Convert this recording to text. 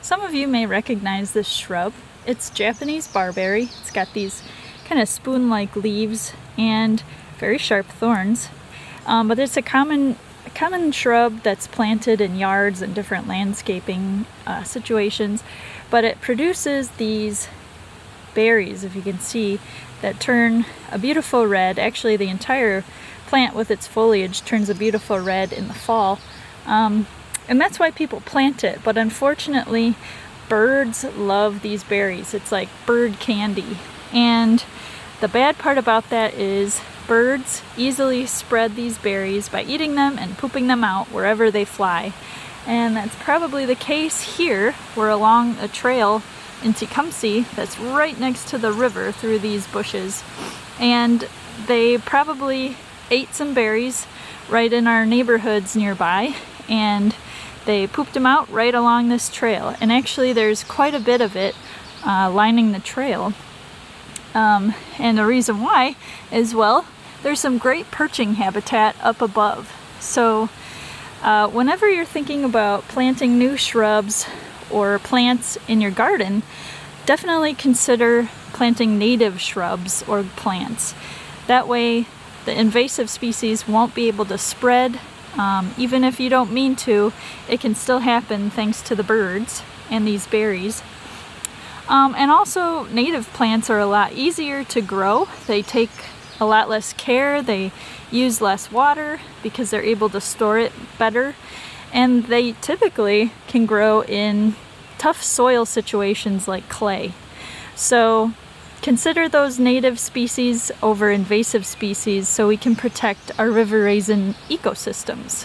Some of you may recognize this shrub. It's Japanese barberry. It's got these kind of spoon-like leaves and very sharp thorns. But it's a common shrub that's planted in yards and different landscaping situations. But it produces these berries, if you can see, that turn a beautiful red. Actually, the entire plant with its foliage turns a beautiful red in the fall. And that's why people plant it. But unfortunately, birds love these berries. It's like bird candy. And the bad part about that is birds easily spread these berries by eating them and pooping them out wherever they fly. And that's probably the case here. We're along a trail in Tecumseh that's right next to the river through these bushes. And they probably ate some berries right in our neighborhoods nearby, and they pooped them out right along this trail. And actually there's quite a bit of it lining the trail. And the reason why is, well, there's some great perching habitat up above. So whenever you're thinking about planting new shrubs or plants in your garden, definitely consider planting native shrubs or plants. That way the invasive species won't be able to spread. Even if you don't mean to, it can still happen thanks to the birds and these berries. And also, native plants are a lot easier to grow. They take a lot less care, they use less water because they're able to store it better, and they typically can grow in tough soil situations like clay. So consider those native species over invasive species so we can protect our river raisin ecosystems.